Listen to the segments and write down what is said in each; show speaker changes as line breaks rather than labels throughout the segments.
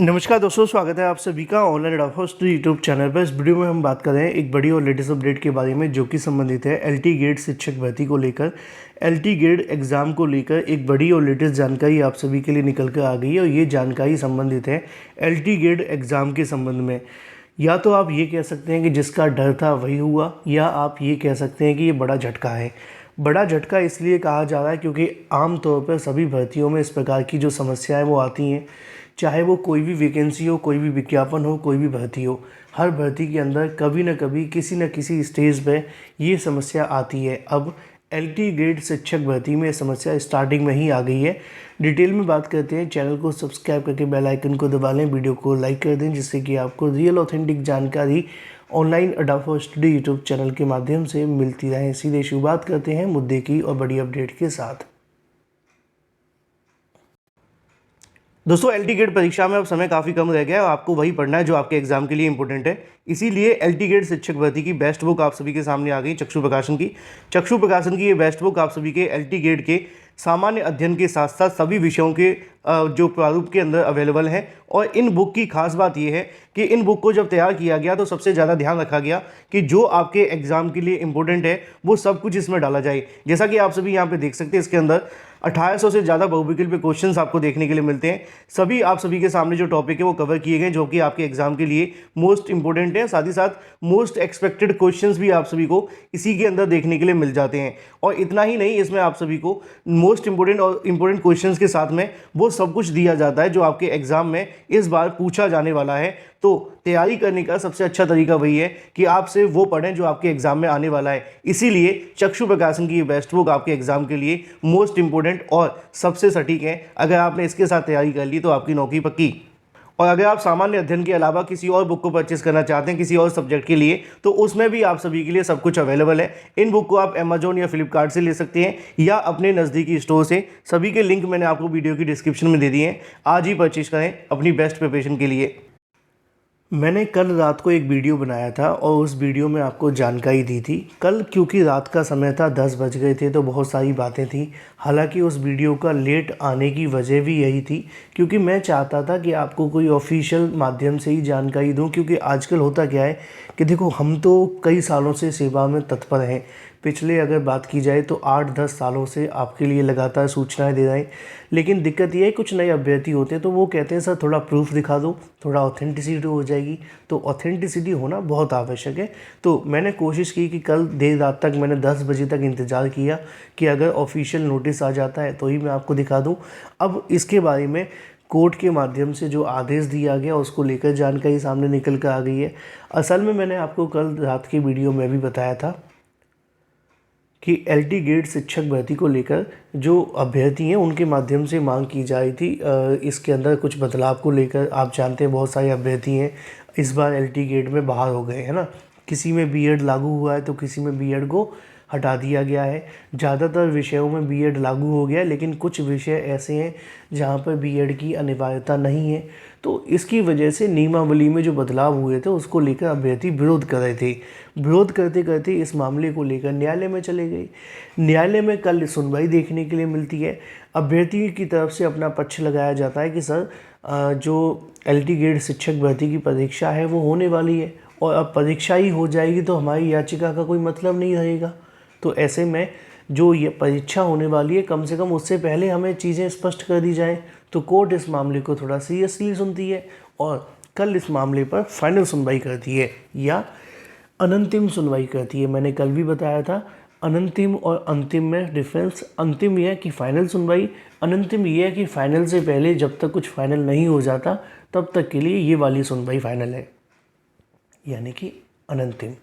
नमस्कार दोस्तों, स्वागत है आप सभी का ऑनलाइन एडोफोस्ट यूट्यूब चैनल पर। इस वीडियो में हम बात कर रहे हैं एक बड़ी और लेटेस्ट अपडेट के बारे में जो कि संबंधित है एलटी गेट शिक्षक भर्ती को लेकर। एलटी गेट एग्ज़ाम को लेकर एक बड़ी और लेटेस्ट जानकारी आप सभी के लिए निकल कर आ गई है और ये जानकारी संबंधित है एलटी गेट एग्ज़ाम के संबंध में। या तो आप ये कह सकते हैं कि जिसका डर था वही हुआ, या आप ये कह सकते हैं कि ये बड़ा झटका है। बड़ा झटका इसलिए कहा जा रहा है क्योंकि आम तौर पर सभी भर्तियों में इस प्रकार की जो समस्याएं वो आती हैं, चाहे वो कोई भी वैकेंसी हो, कोई भी विज्ञापन हो, कोई भी भर्ती हो, हर भर्ती के अंदर कभी न कभी किसी न किसी स्टेज पे ये समस्या आती है। अब एलटी ग्रेड शिक्षक भर्ती में समस्या स्टार्टिंग में ही आ गई है। डिटेल में बात करते हैं। चैनल को सब्सक्राइब करके बेल आइकन को दबा लें, वीडियो को लाइक कर दें, जिससे कि आपको रियल ऑथेंटिक जानकारी ऑनलाइन अडाफो स्टडी यूट्यूब चैनल के माध्यम से मिलती रहे। सीधे शुरुआत करते हैं मुद्दे की और बड़ी अपडेट के साथ। दोस्तों, एलटी गेट परीक्षा में अब समय काफ़ी कम रह गया है और आपको वही पढ़ना है जो आपके एग्जाम के लिए इंपॉर्टेंट है। इसीलिए एलटी गेट शिक्षक भर्ती की बेस्ट बुक आप सभी के सामने आ गई, चक्षु प्रकाशन की ये बेस्ट बुक आप सभी के एलटी गेट के सामान्य अध्ययन के साथ साथ सभी विषयों के जो प्रारूप के अंदर अवेलेबल है। और इन बुक की खास बात यह है कि इन बुक को जब तैयार किया गया तो सबसे ज़्यादा ध्यान रखा गया कि जो आपके एग्जाम के लिए इंपॉर्टेंट है वो सब कुछ इसमें डाला जाए। जैसा कि आप सभी यहाँ पे देख सकते हैं, इसके अंदर 1800 से ज़्यादा बहुविकल्प पे क्वेश्चंस आपको देखने के लिए मिलते हैं। सभी आप सभी के सामने जो टॉपिक है वो कवर किए गए, जो कि आपके एग्जाम के लिए मोस्ट इंपॉर्टेंट है। साथ ही साथ मोस्ट एक्सपेक्टेड क्वेश्चंस भी आप सभी को इसी के अंदर देखने के लिए मिल जाते हैं। और इतना ही नहीं, इसमें आप सभी को मोस्ट इंपॉर्टेंट और इंपॉर्टेंट क्वेश्चंस के साथ में वो सब कुछ दिया जाता है जो आपके एग्जाम में इस बार पूछा जाने वाला है। तो तैयारी करने का सबसे अच्छा तरीका वही है कि आप सिर्फ वो पढ़ें जो आपके एग्जाम में आने वाला है। इसीलिए चक्षु प्रकाशन की ये बेस्ट बुक आपके एग्जाम के लिए मोस्ट इंपॉर्टेंट और सबसे सटीक है। अगर आपने इसके साथ तैयारी कर ली तो आपकी नौकरी पक्की। और अगर आप सामान्य अध्ययन के अलावा किसी और बुक को परचेस करना चाहते हैं किसी और सब्जेक्ट के लिए, तो उसमें भी आप सभी के लिए सब कुछ अवेलेबल है। इन बुक को आप अमेजोन या फ्लिपकार्ट से ले सकते हैं या अपने नज़दीकी स्टोर से। सभी के लिंक मैंने आपको वीडियो की डिस्क्रिप्शन में दे दिए हैं। आज ही परचेज करें अपनी बेस्ट प्रिपरेशन के लिए। मैंने कल रात को एक वीडियो बनाया था और उस वीडियो में आपको जानकारी दी थी। कल क्योंकि रात का समय था, 10 बज गए थे, तो बहुत सारी बातें थी। हालांकि उस वीडियो का लेट आने की वजह भी यही थी क्योंकि मैं चाहता था कि आपको कोई ऑफिशियल माध्यम से ही जानकारी दूं। क्योंकि आजकल होता क्या है कि देखो, हम तो कई सालों से सेवा में तत्पर हैं। पिछले अगर बात की जाए तो 8-10 सालों से आपके लिए लगातार सूचनाएं दे रहे हैं। लेकिन दिक्कत यह है, कुछ नए अभ्यर्थी होते हैं तो वो कहते हैं सर थोड़ा प्रूफ दिखा दो, थोड़ा ऑथेंटिसिटी हो जाएगी। तो ऑथेंटिसिटी होना बहुत आवश्यक है। तो मैंने कोशिश की कि कल देर रात तक मैंने 10 बजे तक इंतज़ार किया कि अगर ऑफिशियल नोटिस आ जाता है तो ही मैं आपको दिखा दूँ। अब इसके बारे में कोर्ट के माध्यम से जो आदेश दिया गया उसको लेकर जानकारी सामने निकल कर आ गई है। असल में मैंने आपको कल रात की वीडियो में भी बताया था कि एलटी गेट शिक्षक भर्ती को लेकर जो अभ्यर्थी हैं उनके माध्यम से मांग की जा रही थी। इसके अंदर कुछ बदलाव को लेकर आप जानते हैं बहुत सारे अभ्यर्थी हैं इस बार एलटी गेट में बाहर हो गए हैं ना। किसी में बीएड लागू हुआ है तो किसी में बीएड को हटा दिया गया है। ज़्यादातर विषयों में बीएड लागू हो गया है, लेकिन कुछ विषय ऐसे हैं जहाँ पर बीएड की अनिवार्यता नहीं है। तो इसकी वजह से नियमावली में जो बदलाव हुए थे उसको लेकर अभ्यर्थी विरोध कर रहे थे। विरोध करते करते इस मामले को लेकर न्यायालय में चले गए। न्यायालय में कल सुनवाई देखने के लिए मिलती है। अभ्यर्थी की तरफ से अपना पक्ष लगाया जाता है कि सर जो एलटी गेट शिक्षक भर्ती की परीक्षा है वो होने वाली है और अब परीक्षा ही हो जाएगी तो हमारी याचिका का कोई मतलब नहीं रहेगा। तो ऐसे में जो ये परीक्षा होने वाली है, कम से कम उससे पहले हमें चीज़ें स्पष्ट कर दी जाएं। तो कोर्ट इस मामले को थोड़ा सीरियसली सुनती है और कल इस मामले पर फाइनल सुनवाई करती है या अनंतिम सुनवाई करती है। मैंने कल भी बताया था अनंतिम और अंतिम में डिफरेंस। अंतिम यह है कि फाइनल सुनवाई, अनंतिम यह है कि फाइनल से पहले जब तक कुछ फाइनल नहीं हो जाता तब तक के लिए ये वाली सुनवाई फाइनल है, यानी कि अनंतिम।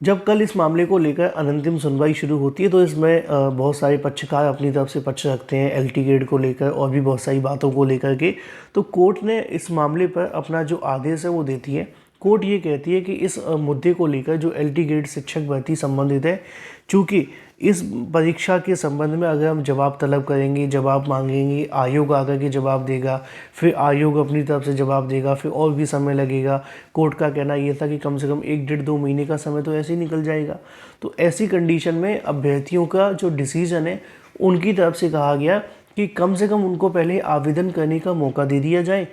जब कल इस मामले को लेकर अनंतिम सुनवाई शुरू होती है तो इसमें बहुत सारे पक्षकार अपनी तरफ से पक्ष रखते हैं एलटी गेट को लेकर और भी बहुत सारी बातों को लेकर के। तो कोर्ट ने इस मामले पर अपना जो आदेश है वो देती है। कोर्ट ये कहती है कि इस मुद्दे को लेकर जो एलटी गेट शिक्षक भर्ती संबंधित है, चूँकि इस परीक्षा के संबंध में अगर हम जवाब तलब करेंगे, जवाब मांगेंगे, आयोग आकर के जवाब देगा, फिर आयोग अपनी तरफ से जवाब देगा, फिर और भी समय लगेगा। कोर्ट का कहना ये था कि कम से कम 1-1.5-2 महीने का समय तो ऐसे ही निकल जाएगा। तो ऐसी कंडीशन में अभ्यर्थियों का जो डिसीजन है उनकी तरफ से कहा गया कि कम से कम उनको पहले आवेदन करने का मौका दे दिया जाए।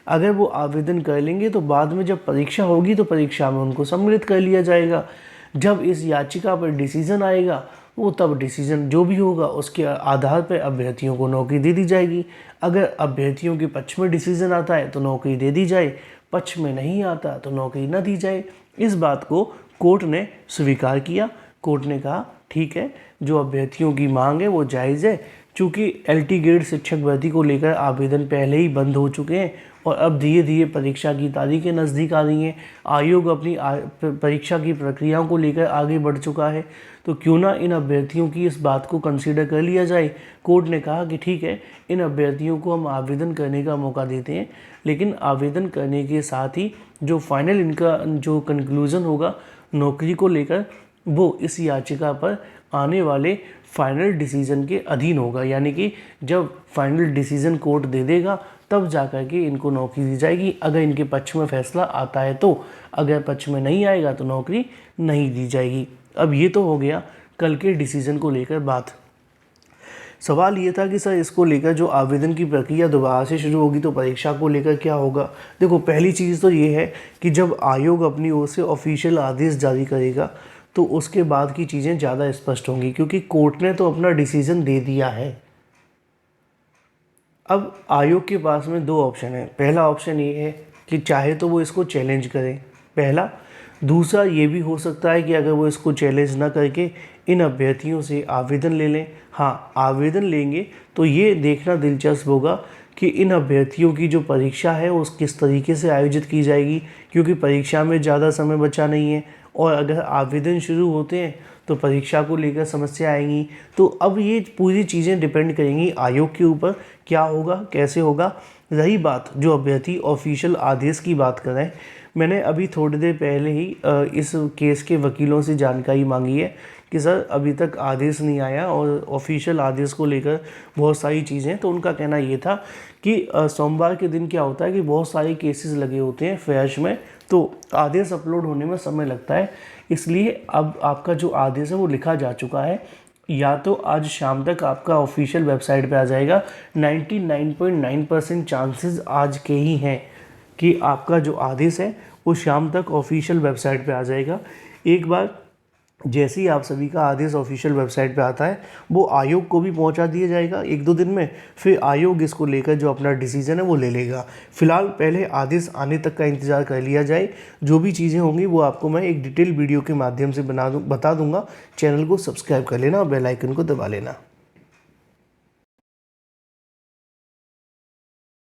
अगर वो आवेदन कर लेंगे तो बाद में जब परीक्षा होगी तो परीक्षा में उनको सम्मिलित कर लिया जाएगा। जब इस याचिका पर डिसीजन आएगा वो तब डिसीजन जो भी होगा उसके आधार पर अभ्यर्थियों को नौकरी दे दी जाएगी। अगर अभ्यर्थियों के पक्ष में डिसीजन आता है तो नौकरी दे दी जाए, पक्ष में नहीं आता तो नौकरी न दी जाए। इस बात को कोर्ट ने स्वीकार किया। कोर्ट ने कहा ठीक है, जो अभ्यर्थियों की मांग है वो जायज़ है। चूँकि LT ग्रेड शिक्षक भर्ती को लेकर आवेदन पहले ही बंद हो चुके हैं और अब धीरे धीरे परीक्षा की तारीखें नज़दीक आ रही हैं, आयोग अपनी परीक्षा की प्रक्रियाओं को लेकर आगे बढ़ चुका है, तो क्यों ना इन अभ्यर्थियों की इस बात को कंसीडर कर लिया जाए। कोर्ट ने कहा कि ठीक है, इन अभ्यर्थियों को हम आवेदन करने का मौका देते हैं, लेकिन आवेदन करने के साथ ही जो फाइनल इनका जो कंक्लूज़न होगा नौकरी को लेकर वो इस याचिका पर आने वाले फाइनल डिसीजन के अधीन होगा। यानी कि जब फाइनल डिसीजन कोर्ट दे देगा तब जाकर के इनको नौकरी दी जाएगी, अगर इनके पक्ष में फैसला आता है तो। अगर पक्ष में नहीं आएगा तो नौकरी नहीं दी जाएगी। अब ये तो हो गया कल के डिसीजन को लेकर बात। सवाल ये था कि सर इसको लेकर जो आवेदन की प्रक्रिया दोबारा से शुरू होगी तो परीक्षा को लेकर क्या होगा। देखो, पहली चीज़ तो ये है कि जब आयोग अपनी ओर से ऑफिशियल आदेश जारी करेगा तो उसके बाद की चीज़ें ज़्यादा स्पष्ट होंगी, क्योंकि कोर्ट ने तो अपना डिसीजन दे दिया है। अब आयोग के पास में दो ऑप्शन है। पहला ऑप्शन ये है कि चाहे तो वो इसको चैलेंज करें, पहला। दूसरा ये भी हो सकता है कि अगर वो इसको चैलेंज ना करके इन अभ्यर्थियों से आवेदन ले लें। हाँ, आवेदन लेंगे तो ये देखना दिलचस्प होगा कि इन अभ्यर्थियों की जो परीक्षा है उस किस तरीके से आयोजित की जाएगी, क्योंकि परीक्षा में ज़्यादा समय बचा नहीं है और अगर आवेदन शुरू होते हैं तो परीक्षा को लेकर समस्या आएंगी। तो अब ये पूरी चीज़ें डिपेंड करेंगी आयोग के ऊपर, क्या होगा कैसे होगा। रही बात जो अभ्यर्थी ऑफिशियल आदेश की बात करें, मैंने अभी थोड़ी देर पहले ही इस केस के वकीलों से जानकारी मांगी है कि सर अभी तक आदेश नहीं आया और ऑफिशियल आदेश को लेकर बहुत सारी चीज़ें। तो उनका कहना ये था कि सोमवार के दिन क्या होता है कि बहुत सारे केसेस लगे होते हैं फैश में, तो आदेश अपलोड होने में समय लगता है। इसलिए अब आपका जो आदेश है वो लिखा जा चुका है, या तो आज शाम तक आपका ऑफिशियल वेबसाइट पे आ जाएगा। 99.9% चांसेस आज के ही हैं कि आपका जो आदेश है वो शाम तक ऑफिशियल वेबसाइट पे आ जाएगा। एक बार जैसे ही आप सभी का आदेश ऑफिशियल वेबसाइट पे आता है वो आयोग को भी पहुंचा दिया जाएगा 1-2 दिन में। फिर आयोग इसको लेकर जो अपना डिसीजन है वो ले लेगा। फिलहाल पहले आदेश आने तक का इंतज़ार कर लिया जाए। जो भी चीज़ें होंगी वो आपको मैं एक डिटेल वीडियो के माध्यम से बता दूंगा। चैनल को सब्सक्राइब कर लेना और बेल आइकन को दबा लेना।